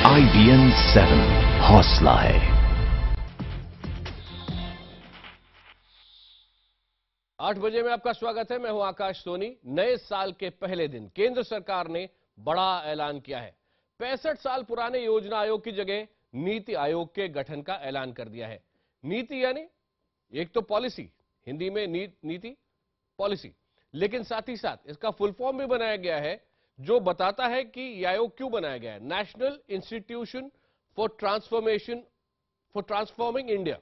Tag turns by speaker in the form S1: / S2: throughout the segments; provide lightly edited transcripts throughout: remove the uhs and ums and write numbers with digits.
S1: IBN 7 हौसला है।
S2: 8 बजे में आपका स्वागत है। मैं हूं आकाश सोनी। नए साल के पहले दिन केंद्र सरकार ने बड़ा ऐलान किया है। 65 साल पुराने योजना आयोग की जगह नीति आयोग के गठन का ऐलान कर दिया है। नीति यानी एक तो पॉलिसी, हिंदी में नीति पॉलिसी, लेकिन साथ ही साथ इसका फुल फॉर्म भी बनाया गया है जो बताता है कि यह आयोग क्यों बनाया गया है। National institution for transforming India.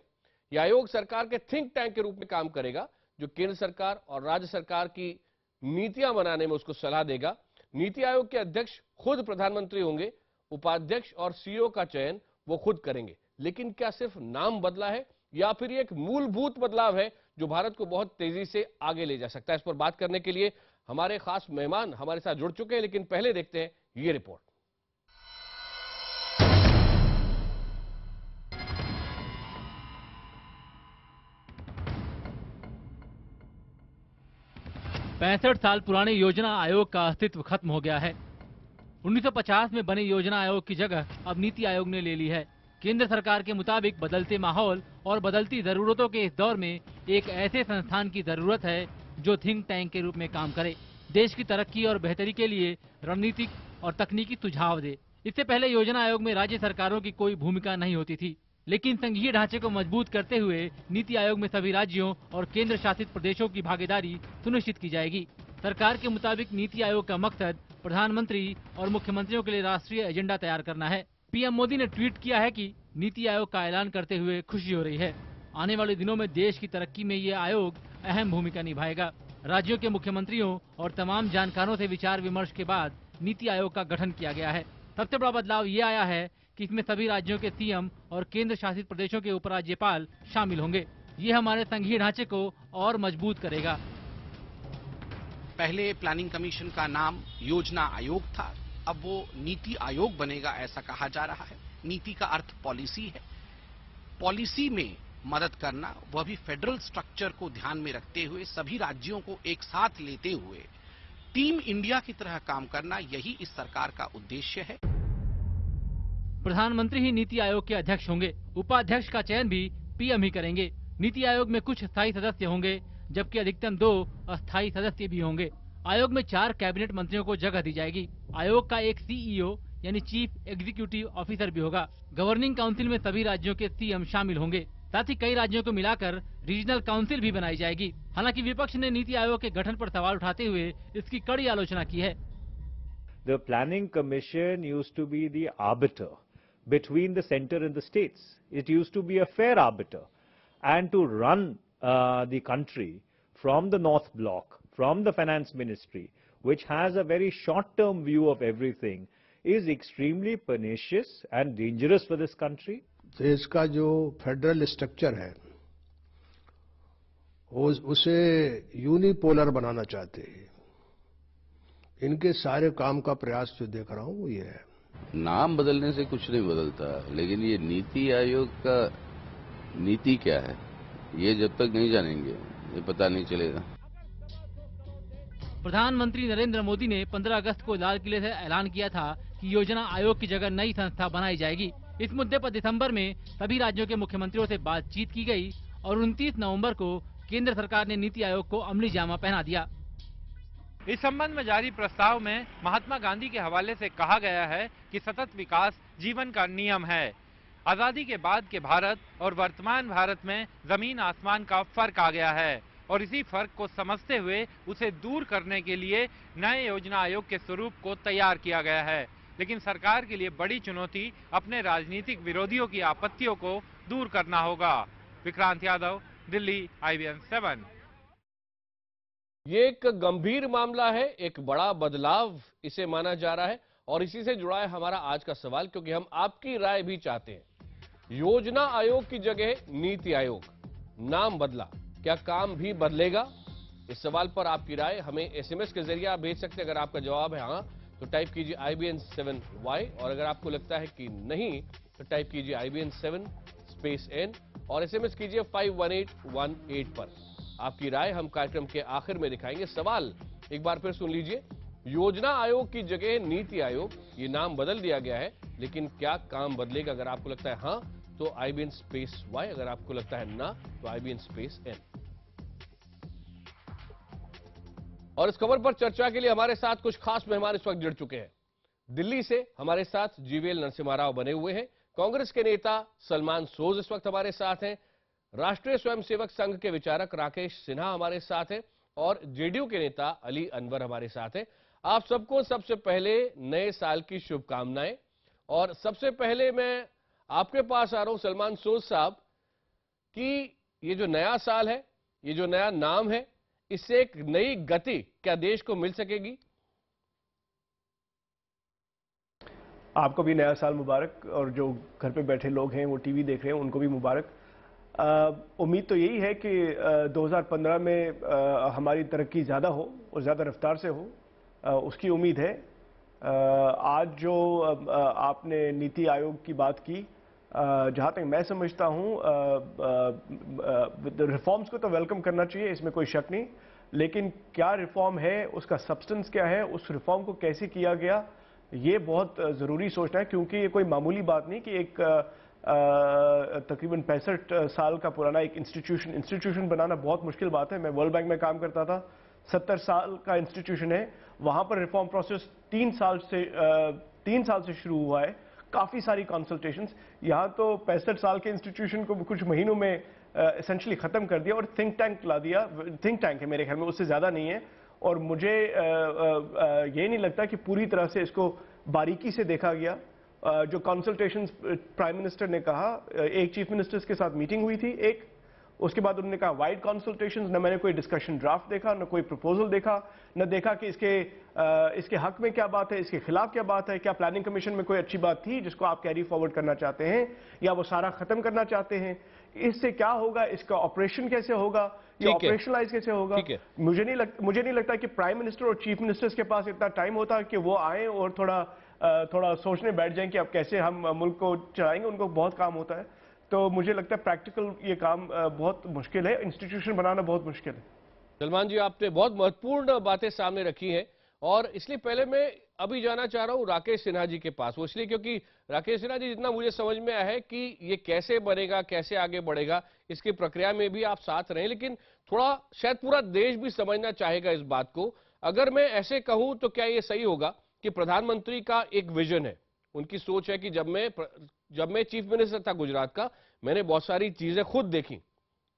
S2: यह आयोग सरकार के थिंक टैंक के रूप में काम करेगा जो केंद्र सरकार और राज्य सरकार की नीतियां बनाने में उसको सलाह देगा। नीति आयोग के अध्यक्ष खुद प्रधानमंत्री होंगे। उपाध्यक्ष और सीईओ का चयन वो खुद करेंगे। लेकिन क्या सिर्फ नाम बदला है या फिर एक मूलभूत बदलाव है जो भारत को बहुत तेजी से आगे ले जा सकता है? इस पर बात करने के लिए हमारे खास मेहमान हमारे साथ जुड़ चुके हैं, लेकिन पहले देखते हैं ये रिपोर्ट।
S3: पैंसठ साल पुराने योजना आयोग का अस्तित्व खत्म हो गया है। 1950 में बने योजना आयोग की जगह अब नीति आयोग ने ले ली है। केंद्र सरकार के मुताबिक बदलते माहौल और बदलती जरूरतों के इस दौर में एक ऐसे संस्थान की जरूरत है जो थिंक टैंक के रूप में काम करे, देश की तरक्की और बेहतरी के लिए रणनीतिक और तकनीकी सुझाव दे। इससे पहले योजना आयोग में राज्य सरकारों की कोई भूमिका नहीं होती थी, लेकिन संघीय ढांचे को मजबूत करते हुए नीति आयोग में सभी राज्यों और केंद्र शासित प्रदेशों की भागीदारी सुनिश्चित की जाएगी। सरकार के मुताबिक नीति आयोग का मकसद प्रधानमंत्री और मुख्यमंत्रियों के लिए राष्ट्रीय एजेंडा तैयार करना है। पीएम मोदी ने ट्वीट किया है कि नीति आयोग का ऐलान करते हुए खुशी हो रही है। आने वाले दिनों में देश की तरक्की में ये आयोग अहम भूमिका निभाएगा। राज्यों के मुख्यमंत्रियों और तमाम जानकारों से विचार विमर्श के बाद नीति आयोग का गठन किया गया है। सबसे बड़ा बदलाव ये आया है कि इसमें सभी राज्यों के सीएम और केंद्र शासित प्रदेशों के उपराज्यपाल शामिल होंगे। ये हमारे संघीय ढांचे को और मजबूत करेगा।
S4: पहले प्लानिंग कमीशन का नाम योजना आयोग था, अब वो नीति आयोग बनेगा ऐसा कहा जा रहा है। नीति का अर्थ पॉलिसी है। पॉलिसी में मदद करना, वह भी फेडरल स्ट्रक्चर को ध्यान में रखते हुए, सभी राज्यों को एक साथ लेते हुए टीम इंडिया की तरह काम करना, यही इस सरकार का उद्देश्य है।
S3: प्रधानमंत्री ही नीति आयोग के अध्यक्ष होंगे। उपाध्यक्ष का चयन भी पीएम ही करेंगे। नीति आयोग में कुछ स्थायी सदस्य होंगे जबकि अधिकतम 2 अस्थायी सदस्य भी होंगे। आयोग में 4 कैबिनेट मंत्रियों को जगह दी जाएगी। आयोग का एक सीईओ यानी चीफ एग्जीक्यूटिव ऑफिसर भी होगा। गवर्निंग काउंसिल में सभी राज्यों के सीएम शामिल होंगे। साथ ही कई राज्यों को मिलाकर रीजनल काउंसिल भी बनाई जाएगी। हालांकि विपक्ष ने नीति आयोग के गठन पर सवाल उठाते हुए इसकी कड़ी आलोचना की है।
S5: The Planning Commission used to be the arbiter between the center and the states. It used to be a fair arbiter, and to run the country from the North Block, from the Finance Ministry, which has a very short-term view of everything, is extremely pernicious and dangerous for this country.
S6: देश का जो federal structure है उसे unipolar बनाना चाहते हैं। इनके सारे काम का प्रयास जो देख रहा हूं वो ये है।
S7: नाम बदलने से कुछ नहीं बदलता, लेकिन ये नीति आयोग का नीति क्या है ये जब तक नहीं जानेंगे ये पता नहीं चलेगा।
S3: प्रधानमंत्री नरेंद्र मोदी ने 15 अगस्त को लाल किले से ऐलान किया था कि योजना आयोग की जगह नई संस्था बनाई जाएगी। इस मुद्दे पर दिसंबर में सभी राज्यों के मुख्यमंत्रियों से बातचीत की गई और 29 नवंबर को केंद्र सरकार ने नीति आयोग को अमली जामा पहना दिया। इस संबंध में जारी प्रस्ताव में महात्मा गांधी के हवाले से कहा गया है कि सतत विकास जीवन का नियम है। आजादी के बाद के भारत और वर्तमान भारत में जमीन आसमान का फर्क आ गया है और इसी फर्क को समझते हुए उसे दूर करने के लिए नए योजना आयोग के स्वरूप को तैयार किया गया है। लेकिन सरकार के लिए बड़ी चुनौती अपने राजनीतिक विरोधियों की आपत्तियों को दूर करना होगा। विक्रांत यादव, दिल्ली, IBN 7।
S2: ये एक गंभीर मामला है, एक बड़ा बदलाव इसे माना जा रहा है और इसी से जुड़ा है हमारा आज का सवाल, क्योंकि हम आपकी राय भी चाहते हैं। योजना आयोग की जगह नीति आयोग, नाम बदला, क्या काम भी बदलेगा? इस सवाल पर आपकी राय हमें SMS के जरिए आप भेज सकते हैं। अगर आपका जवाब है हाँ तो टाइप कीजिए IBN 7Y, और अगर आपको लगता है कि नहीं तो टाइप कीजिए IBN 7 स्पेस N और SMS कीजिए 51818 पर। आपकी राय हम कार्यक्रम के आखिर में दिखाएंगे। सवाल एक बार फिर सुन लीजिए, योजना आयोग की जगह नीति आयोग, ये नाम बदल दिया गया है, लेकिन क्या काम बदलेगा? अगर आपको लगता है हाँ तो IBN स्पेस Y, अगर आपको लगता है ना तो IBN स्पेस N। और इस खबर पर चर्चा के लिए हमारे साथ कुछ खास मेहमान इस वक्त जुड़ चुके हैं। दिल्ली से हमारे साथ GVL नरसिम्हा राव बने हुए हैं, कांग्रेस के नेता सलमान सोज इस वक्त हमारे साथ हैं, राष्ट्रीय स्वयंसेवक संघ के विचारक राकेश सिन्हा हमारे साथ हैं और JDU के नेता अली अनवर हमारे साथ हैं। आप सबको सबसे पहले नए साल की शुभकामनाएं। और सबसे पहले मैं आपके पास आ रहा हूं सलमान सोज साहब, कि ये जो नया साल है, ये जो नया नाम है, इससे एक नई गति क्या देश को मिल सकेगी?
S8: आपको भी नया साल मुबारक, और जो घर पे बैठे लोग हैं वो टीवी देख रहे हैं उनको भी मुबारक। उम्मीद तो यही है कि 2015 में हमारी तरक्की ज़्यादा हो और ज़्यादा रफ्तार से हो, उसकी उम्मीद है। आज जो आपने नीति आयोग की बात की, जहाँ तक मैं समझता हूँ रिफॉर्म्स को तो वेलकम करना चाहिए, इसमें कोई शक नहीं, लेकिन क्या रिफॉर्म है, उसका सब्सटेंस क्या है, उस रिफॉर्म को कैसे किया गया, ये बहुत ज़रूरी सोचना है, क्योंकि ये कोई मामूली बात नहीं कि एक तकरीबन 65 साल का पुराना एक इंस्टीट्यूशन बनाना बहुत मुश्किल बात है। मैं वर्ल्ड बैंक में काम करता था, 70 साल का इंस्टीट्यूशन है, वहाँ पर रिफॉर्म प्रोसेस 3 साल से शुरू हुआ है, काफ़ी सारी कंसल्टेशंस। यहाँ तो 65 साल के इंस्टीट्यूशन को कुछ महीनों में एसेंशली ख़त्म कर दिया और थिंक टैंक ला दिया। थिंक टैंक है मेरे ख्याल में, उससे ज़्यादा नहीं है। और मुझे ये नहीं लगता कि पूरी तरह से इसको बारीकी से देखा गया। जो कंसल्टेशंस प्राइम मिनिस्टर ने कहा, एक चीफ मिनिस्टर्स के साथ मीटिंग हुई थी, उसके बाद उन्होंने कहा वाइड कंसल्टेशंस, न मैंने कोई डिस्कशन ड्राफ्ट देखा, न कोई प्रपोजल देखा, न देखा कि इसके हक में क्या बात है, इसके खिलाफ क्या बात है, क्या प्लानिंग कमीशन में कोई अच्छी बात थी जिसको आप कैरी फॉरवर्ड करना चाहते हैं, या वो सारा खत्म करना चाहते हैं। इससे क्या होगा, इसका ऑपरेशन कैसे होगा, ये ऑपरेशनलाइज कैसे होगा। मुझे नहीं लगता कि प्राइम मिनिस्टर और चीफ मिनिस्टर्स के पास इतना टाइम होता कि वो आए और थोड़ा सोचने बैठ जाएं कि अब कैसे हम मुल्क को चलाएंगे। उनको बहुत काम होता है। तो मुझे लगता है प्रैक्टिकल ये काम बहुत मुश्किल है, इंस्टीट्यूशन बनाना बहुत मुश्किल है।
S2: सलमान जी, आपने बहुत महत्वपूर्ण बातें सामने रखी हैं, और इसलिए पहले मैं अभी जाना चाह रहा हूं राकेश सिन्हा जी के पास। वो इसलिए क्योंकि राकेश सिन्हा जी, जितना मुझे समझ में आया है कि ये कैसे बनेगा, कैसे आगे बढ़ेगा, इसकी प्रक्रिया में भी आप साथ रहे, लेकिन थोड़ा शायद पूरा देश भी समझना चाहेगा इस बात को। अगर मैं ऐसे कहूं तो क्या ये सही होगा कि प्रधानमंत्री का एक विजन है, उनकी सोच है कि जब मैं चीफ मिनिस्टर था गुजरात का, मैंने बहुत सारी चीजें खुद देखी,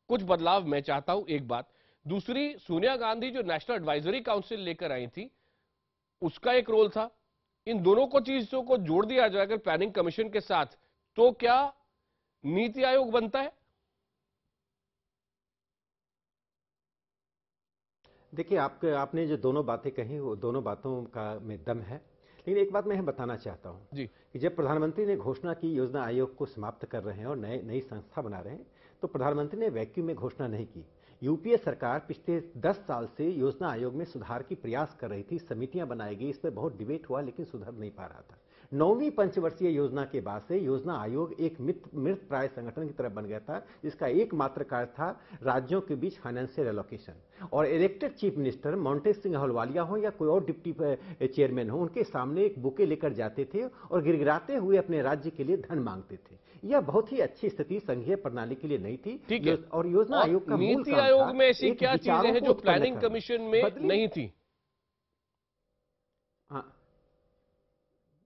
S2: कुछ बदलाव मैं चाहता हूं, एक बात। दूसरी, सोनिया गांधी जो नेशनल एडवाइजरी काउंसिल लेकर आई थी, उसका एक रोल था। इन दोनों को चीजों को जोड़ दिया जाए अगर प्लानिंग कमीशन के साथ, तो क्या नीति आयोग बनता है?
S9: देखिए, आपने जो दोनों बातें कही, वो दोनों बातों का में दम है, लेकिन एक बात मैं बताना चाहता हूं
S2: जी,
S9: कि जब प्रधानमंत्री ने घोषणा की योजना आयोग को समाप्त कर रहे हैं और नई संस्था बना रहे हैं, तो प्रधानमंत्री ने वैक्यूम में घोषणा नहीं की। यूपीए सरकार पिछले 10 साल से योजना आयोग में सुधार की प्रयास कर रही थी, समितियां बनाई गई, इस पर बहुत डिबेट हुआ, लेकिन सुधर नहीं पा रहा था। 9वीं पंचवर्षीय योजना के बाद से योजना आयोग एक मृत प्राय संगठन की तरह बन गया था, जिसका एकमात्र कार्य था राज्यों के बीच फाइनेंशियल एलोकेशन। और elected chief minister Montek Singh Ahluwalia हो या कोई और डिप्टी चेयरमैन हो, उनके सामने एक बुके लेकर जाते थे और गिड़गिड़ाते हुए अपने राज्य के लिए धन मांगते थे। यह बहुत ही अच्छी स्थिति संघीय प्रणाली के लिए नहीं थी।
S2: ठीक है।
S9: और योजना आयोग का मूल
S2: नीति आयोग में ऐसी क्या चीजें हैं जो प्लानिंग कमीशन में नहीं थी?
S9: हाँ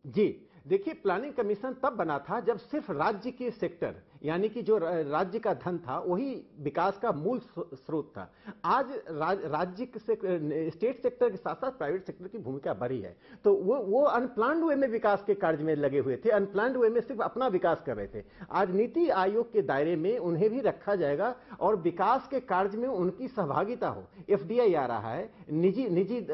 S9: जी, देखिए, प्लानिंग कमीशन तब बना था जब सिर्फ राज्य के सेक्टर, यानी कि जो राज्य का धन था, वही विकास का मूल स्रोत था। आज राज्य के स्टेट सेक्टर के साथ साथ प्राइवेट सेक्टर की भूमिका बढ़ी है। तो वो अनप्लान्ड वे में विकास के कार्य में लगे हुए थे, अनप्लान्ड वे में सिर्फ अपना विकास कर रहे थे। आज नीति आयोग के दायरे में उन्हें भी रखा जाएगा और विकास के कार्य में उनकी सहभागिता हो। FDI आ रहा है, निजी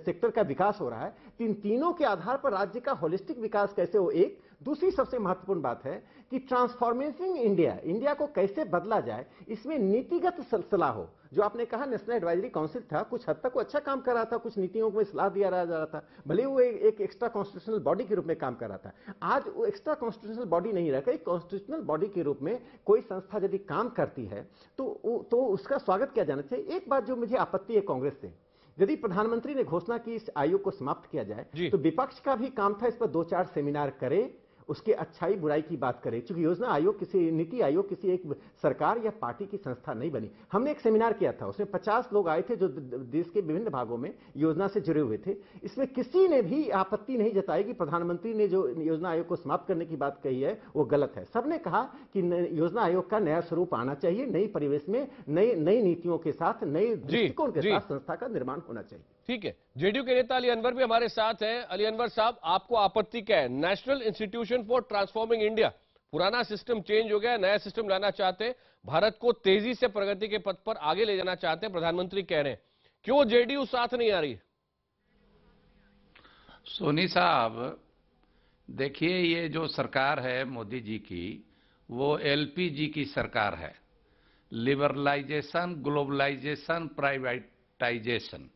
S9: सेक्टर का विकास हो रहा है। तीनों के आधार पर राज्य का होलिस्टिक विकास कैसे हो। एक दूसरी सबसे महत्वपूर्ण बात है कि ट्रांसफॉर्मेशन इंडिया को कैसे बदला जाए, इसमें नीतिगत सलाह हो। जो आपने कहा नेशनल एडवाइजरी काउंसिल था, कुछ हद तक वो अच्छा काम कर रहा था, कुछ नीतियों को सलाह दिया जा रहा था, भले वो एक एक्स्ट्रा कॉन्स्टिट्यूशनल बॉडी के रूप में काम कर रहा था। आज वो एक्स्ट्रा कॉन्स्टिट्यूशनल बॉडी नहीं रहकर एक कॉन्स्टिट्यूशनल बॉडी के रूप में कोई संस्था यदि काम करती है तो उसका स्वागत किया जाना चाहिए। एक बात जो मुझे आपत्ति है कांग्रेस से, यदि प्रधानमंत्री ने घोषणा की इस आयोग को समाप्त किया जाए तो विपक्ष का भी काम था इस पर 2-4 सेमिनार करे, उसके अच्छाई बुराई की बात करें। क्योंकि योजना आयोग नीति आयोग किसी एक सरकार या पार्टी की संस्था नहीं बनी। हमने एक सेमिनार किया था, उसमें 50 लोग आए थे जो देश के विभिन्न भागों में योजना से जुड़े हुए थे। इसमें किसी ने भी आपत्ति नहीं जताई कि प्रधानमंत्री ने जो योजना आयोग को समाप्त करने की बात कही है वो गलत है। सबने कहा कि योजना आयोग का नया स्वरूप आना चाहिए, नई परिवेश में नई नीतियों के साथ, नए दृष्टिकोण के साथ संस्था का निर्माण होना चाहिए।
S2: ठीक है, जेडीयू के नेता अली अनवर भी हमारे साथ हैं। अली अनवर साहब, आपको आपत्ति क्या है? National institution for transforming India, पुराना सिस्टम चेंज हो गया, नया सिस्टम लाना चाहते हैं, भारत को तेजी से प्रगति के पथ पर आगे ले जाना चाहते हैं, प्रधानमंत्री कह रहे हैं, क्यों जेडीयू साथ नहीं आ रही?
S10: सोनी साहब, देखिए, ये जो सरकार है मोदी जी की, वो एलपीजी की सरकार है। Liberalisation, globalisation, privatisation.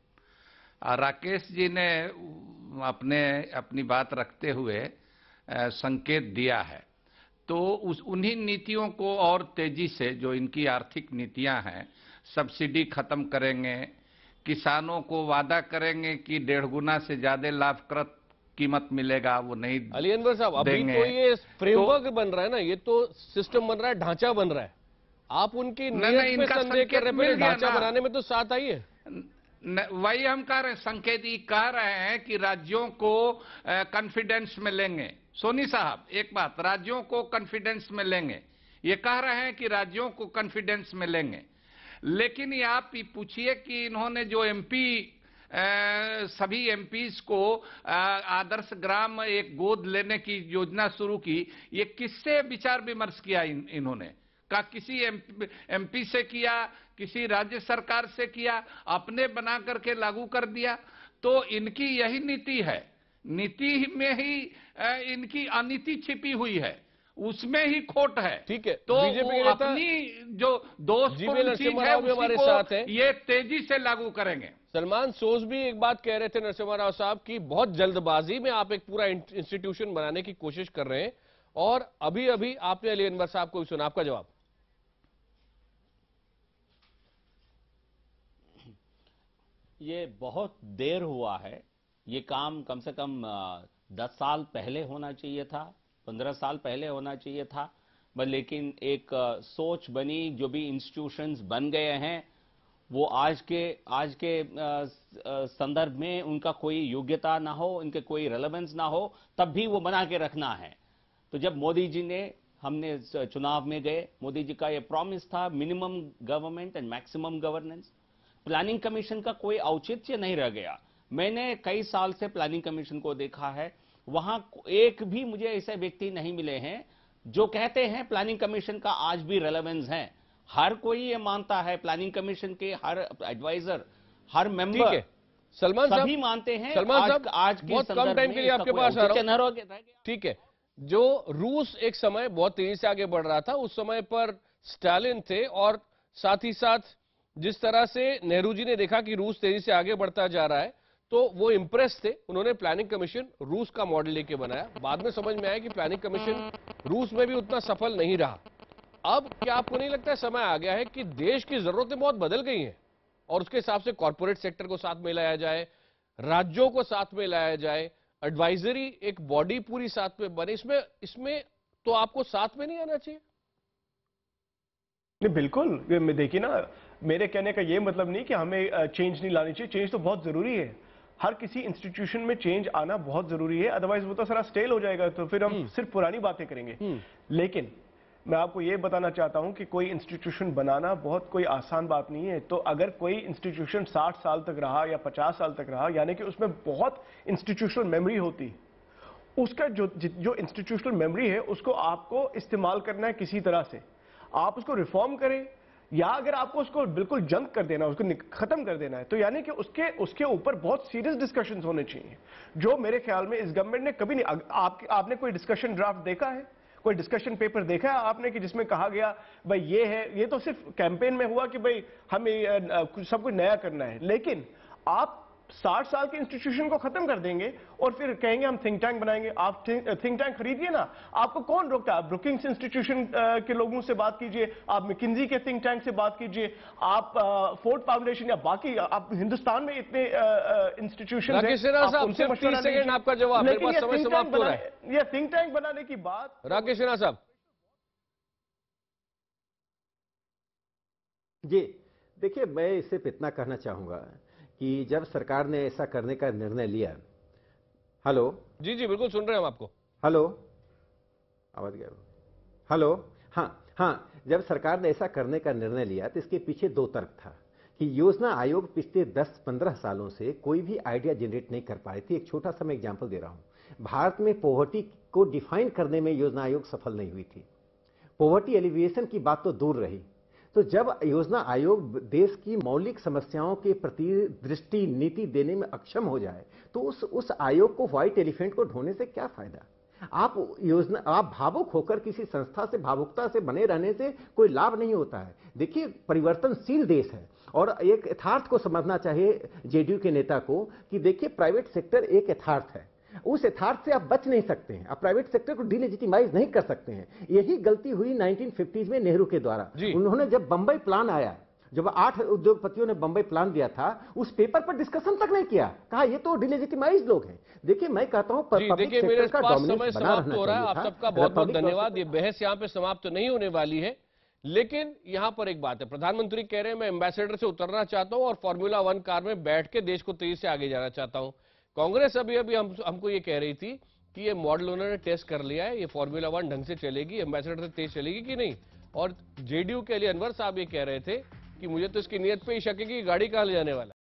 S10: Rakesh ji ने अपनी बात रखते हुए संकेत दिया है, तो उन्हीं नीतियों को और तेजी से, जो इनकी आर्थिक नीतियां हैं, सब्सिडी खत्म करेंगे, किसानों को वादा करेंगे कि 1.5 गुना से ज्यादा लाभप्रद कीमत मिलेगा, वो नहीं।
S2: अली अनवर साहब, अभी तो ये फ्रेमवर्क बन रहा है ना, ये तो सिस्टम बन रहा है, ढांचा बन रहा है। आप उनकी नीयत पे संदेह कर रहे हैं, ढांचा बनाने में तो साथ आइए।
S10: वही हम कह रहे हैं, संकेत कह रहे हैं कि राज्यों को कॉन्फिडेंस में लेंगे। सोनी साहब, एक बात, राज्यों को कॉन्फिडेंस में लेंगे, ये कह रहे हैं कि राज्यों को कॉन्फिडेंस में लेंगे। लेकिन ये आप पूछिए कि इन्होंने जो सभी एमपीज को आदर्श ग्राम एक गोद लेने की योजना शुरू की, ये किससे विचार विमर्श किया इन्होंने? का किसी एमपी से किया, किसी राज्य सरकार से किया, अपने बना करके लागू कर दिया? तो इनकी यही नीति है, नीति में ही इनकी अनीति छिपी हुई है, उसमें ही खोट है।
S2: ठीक है,
S10: तो
S2: बीजेपी
S10: अपनी जो दोस्तपूर्ण चीज है
S2: हमारे साथ है,
S10: ये तेजी से लागू करेंगे।
S2: सलमान सोज भी एक बात कह रहे थे नरसिम्हा राव साहब की, बहुत जल्दबाजी में आप एक पूरा इंस्टीट्यूशन बनाने की कोशिश कर रहे हैं, और अभी अभी आपने अली अनवर साहब को भी सुना, आपका जवाब?
S11: ये बहुत देर हुआ है, ये काम कम से कम 10 साल पहले होना चाहिए था, 15 साल पहले होना चाहिए था। लेकिन एक सोच बनी, जो भी इंस्टीट्यूशंस बन गए हैं वो आज के संदर्भ में उनका कोई योग्यता ना हो, उनके कोई रेलेवेंस ना हो, तब भी वो बना के रखना है। तो जब मोदी जी ने, हमने चुनाव में गए, मोदी जी का ये प्रॉमिस था, minimum government and maximum governance. Planning commission का कोई औचित्य नहीं रह गया। मैंने कई साल से प्लानिंग कमीशन को देखा है, वहां एक भी मुझे ऐसे व्यक्ति नहीं मिले हैं जो कहते हैं प्लानिंग कमीशन का आज भी रेलेवेंस है। हर कोई ये मानता है, प्लानिंग कमीशन के हर एडवाइजर, हर मेंबर,
S2: सलमान साहब
S11: सभी मानते हैं।
S2: सलमान साहब,
S11: आज
S2: बहुत कम टाइम के लिए आपके पास आ रहा हूं। ठीक है, जो रूस एक समय बहुत तेजी से आगे बढ़ रहा था, उस समय पर स्टालिन थे, और साथ ही साथ जिस तरह से नेहरू जी ने देखा कि रूस तेजी से आगे बढ़ता जा रहा है, तो वो इंप्रेस थे, उन्होंने प्लानिंग कमीशन रूस का मॉडल लेके बनाया। बाद में समझ में आया कि प्लानिंग कमीशन रूस में भी उतना सफल नहीं रहा। अब क्या आपको नहीं लगता है समय आ गया है कि देश की जरूरतें बहुत बदल गई हैं, और उसके हिसाब से कॉर्पोरेट सेक्टर को साथ में लाया जाए, राज्यों को साथ में लाया जाए, एडवाइजरी एक बॉडी पूरी साथ में बने? इसमें तो आपको साथ में नहीं आना चाहिए?
S8: नहीं, बिल्कुल। देखिए ना, मेरे कहने का ये मतलब नहीं कि हमें चेंज नहीं लानी चाहिए, चेंज तो बहुत जरूरी है। हर किसी इंस्टीट्यूशन में चेंज आना बहुत जरूरी है, अदरवाइज वो तो सारा स्टेल हो जाएगा, तो फिर हम सिर्फ पुरानी बातें करेंगे। लेकिन मैं आपको ये बताना चाहता हूं कि कोई इंस्टीट्यूशन बनाना बहुत कोई आसान बात नहीं है। तो अगर कोई इंस्टीट्यूशन 60 साल तक रहा या 50 साल तक रहा, यानी कि उसमें बहुत इंस्टीट्यूशनल मेमोरी होती, उसका जो इंस्टीट्यूशनल मेमोरी है उसको आपको इस्तेमाल करना है किसी तरह से। आप उसको रिफॉर्म करें, या अगर आपको उसको बिल्कुल जंग कर देना, उसको खत्म कर देना है, तो यानी कि उसके ऊपर बहुत सीरियस डिस्कशंस होने चाहिए, जो मेरे ख्याल में इस गवर्नमेंट ने कभी नहीं। आपने कोई डिस्कशन ड्राफ्ट देखा है, कोई डिस्कशन पेपर देखा है आपने कि जिसमें कहा गया भाई ये है? ये तो सिर्फ कैंपेन में हुआ कि भाई हमें सब कुछ नया करना है। लेकिन आप 60 साल के इंस्टीट्यूशन को खत्म कर देंगे और फिर कहेंगे हम थिंक टैंक बनाएंगे। आप थिंक टैंक खरीदिए ना, आपको कौन रोकता है? आप ब्रुकिंग्स इंस्टीट्यूशन के लोगों से बात कीजिए, आप मैकिंजी के थिंक टैंक से बात कीजिए, आप फोर्ड फाउंडेशन या बाकी आप हिंदुस्तान में इतने इंस्टीट्यूशन हैं, आप उनसे मशवरा लीजिए।
S2: आपका जवाब, मेरे पास समय समाप्त हो रहा है।
S8: ये थिंक टैंक बनाने की बात,
S2: राकेश सिन्हा साहब।
S9: जी देखिए, मैं इससे इतना कहना चाहूंगा कि जब सरकार ने ऐसा करने का निर्णय लिया। हेलो
S2: जी जी बिल्कुल सुन रहे हैं हम आपको।
S9: हेलो, आवाज गया। हेलो, हाँ, जब सरकार ने ऐसा करने का निर्णय लिया तो इसके पीछे दो तर्क था कि योजना आयोग पिछले 10-15 सालों से कोई भी आइडिया जनरेट नहीं कर पाई थी। एक छोटा सा मैं एग्जांपल दे रहा हूं। भारत में पॉवर्टी को डिफाइन करने में योजना आयोग सफल नहीं हुई थी। पॉवर्टी एलिविएशन की बात तो दूर रही। तो जब योजना आयोग देश की मौलिक समस्याओं के प्रति दृष्टि नीति देने में अक्षम हो जाए तो उस आयोग को व्हाइट एलिफेंट को ढोने से क्या फायदा? आप भावुक होकर किसी संस्था से भावुकता से बने रहने से कोई लाभ नहीं होता है। देखिए, परिवर्तनशील देश है और एक यथार्थ को समझना चाहिए जेडीयू के नेता को कि देखिए, प्राइवेट सेक्टर एक यथार्थ है, उस यथार्थ से आप बच नहीं सकते हैं। आप प्राइवेट सेक्टर को डिलेजिटिमाइज नहीं कर सकते हैं। यही गलती हुई 1950s में नेहरू के द्वारा। उन्होंने जब बंबई प्लान आया, जब 8 उद्योगपतियों ने बंबई प्लान दिया था, उस पेपर पर डिस्कशन तक नहीं किया, कहा ये तो डिलेजिटिमाइज लोग हैं। देखिए, मैं कहता हूं पब्लिक सेक्टर का डोमिनेंस बना रहना चाहिए था।
S2: आप सबका बहुत बहुत धन्यवाद। ये बहस यहाँ पे समाप्त नहीं होने वाली है, लेकिन यहां पर एक बात है। प्रधानमंत्री कह रहे हैं मैं एम्बेसडर से उतरना चाहता हूं और फॉर्मूला 1 कार में बैठ के देश को तेजी से आगे जाना चाहता हूं। कांग्रेस अभी हमको ये कह रही थी कि ये मॉडल उन्होंने टेस्ट कर लिया है, ये फॉर्मूला 1 ढंग से चलेगी, एम्बेसडर से तेज चलेगी कि नहीं। और जेडीयू के लिए अनवर साहब ये कह रहे थे कि मुझे तो इसकी नीयत पे ही शक है कि गाड़ी कहां ले जाने वाला।